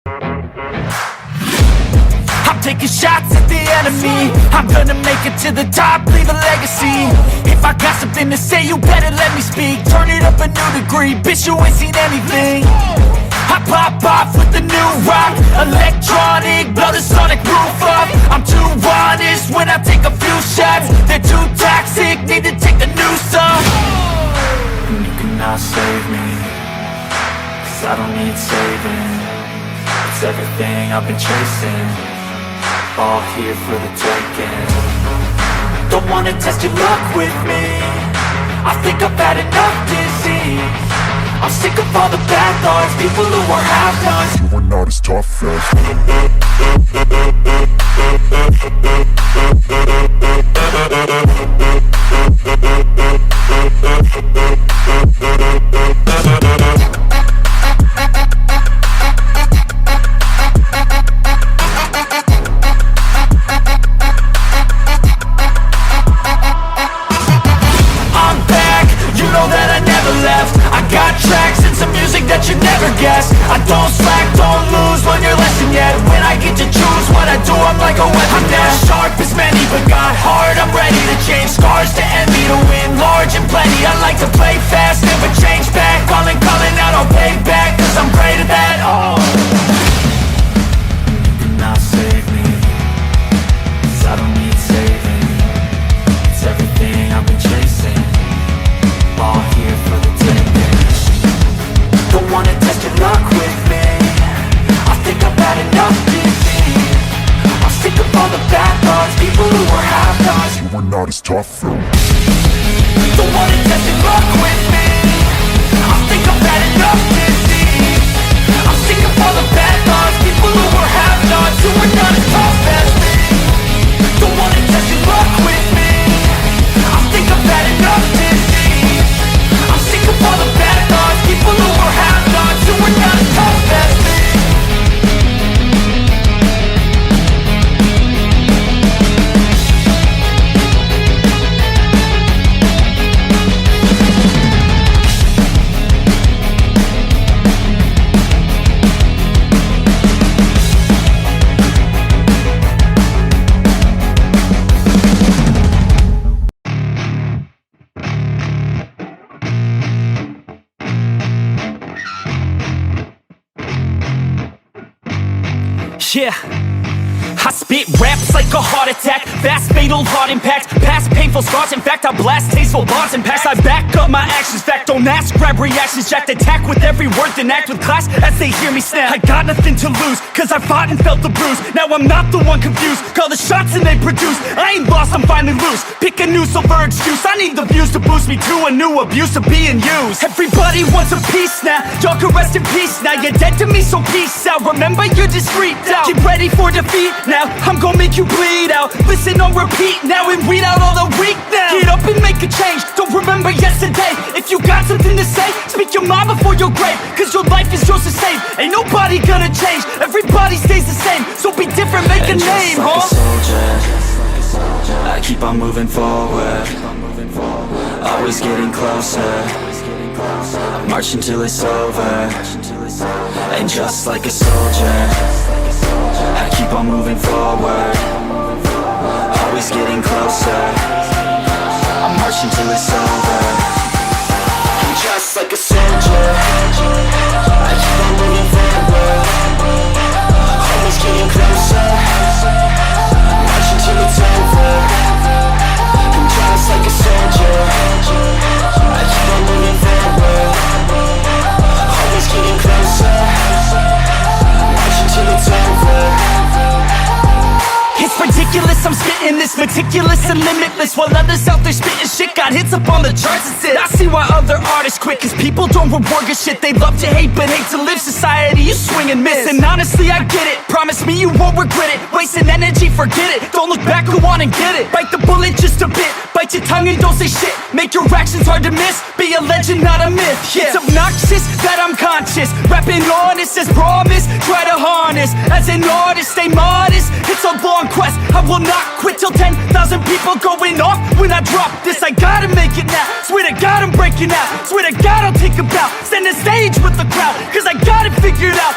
I'm taking shots at the enemy. I'm gonna make it to the top, leave a legacy. If I got something to say, you better let me speak. Turn it up a new degree, bitch, you ain't seen anything. I pop off with the new rock, electronic, blow the sonic roof up. I'm too honest when I take a few shots. They're too toxic, need to take the noose off. And you cannot save me, 'cause I don't need saving. It's everything I've been chasing, all here for the taking. Don't wanna test your luck with me, I think I've had enough disease. I'm sick of all the bad thoughts, people who are half-nots. You are not as tough as I'm back, you know that I never left. I got tracks and some music that you never guessed. I don't slack, don't lose, learn your lesson yet. When I get to choose what I do, I'm like a weapon. I'm not sharp as many, but got hard, I'm ready to change. Scars to envy, to win large and plenty. I like to play fast, never change back. Calling out, I'll pay back, 'cause I'm great at that. Oh, you cannot save me, 'cause I don't need saving. It's everything I've been chasing, all here for the taking. Don't wanna test your luck with me, I think I've had enough disease. I'm sick of all the bad thoughts, people who are half-nots. you are not as tough as Don't wanna test your luck with me, I think I've had enough disease. I'm sick of all the bad thoughts, people who are half-nots, who are not as tough as me. Don't wanna test your luck with me, I think I've had enough disease. I'm sick of all the bad thoughts, people who are half-nots, who are not as tough as me. Yeah, I spit raps like a heart attack, fast fatal heart impact, past painful scars. In fact, I blast tasteful bars and packs. I back up my actions, fact don't ask, grab reactions, jacked attack with every word, then act with class as they hear me snap. I got nothing to lose, 'cause I fought and felt the bruise. Now I'm not the one confused, call the shots and they produce. I ain't lost, I'm finally loose, pick a new silver excuse. I need the views to boost me to a new abuse of being used. Everybody wants a piece now, y'all can rest in peace now. You're dead to me, so peace out, remember you're just freaked out. Get ready for defeat now, I'm gonna make you bleed out. Listen on repeat now and weed out all the weak now. Get up and make a change, don't remember yesterday. If you got something to say, speak your mind before your grave, 'cause your life is yours to save. Ain't nobody gonna change, everybody stays the same. So be different, make a name, like huh? a soldier, I keep on moving forward, always getting closer. I march until it's over, and just like a soldier, I keep on moving forward, always getting closer. I march until it's over, and just like a soldier, I keep on moving forward, always getting closer. I march until it's over, and just like a soldier, I keep on moving forward, always getting closer. I march until it's over. It's ridiculous, I'm spitting this meticulous and limitless, while others out there spitting shit got hits up on the charts and shit. I see why other artists quit, 'cause people don't reward good shit. They love to hate but hate to live. Society, you swing and miss, and honestly I get it. Promise me you won't regret it. Wasting energy, forget it. Don't look back, go on and get it. Bite the bullet just a bit, bite your tongue and don't say shit. Make your actions hard to miss, be a legend not a myth. It's obnoxious that I'm conscious, rapping honest as promise. Try to harness, as an artist stay modest. It's a long quest, I will not quit till 10,000 people going off when I drop this. I gotta make it now, swear to God I'm breaking out. Swear to God I'll take a bow, stand the stage with the crowd, 'cause I got it figured out.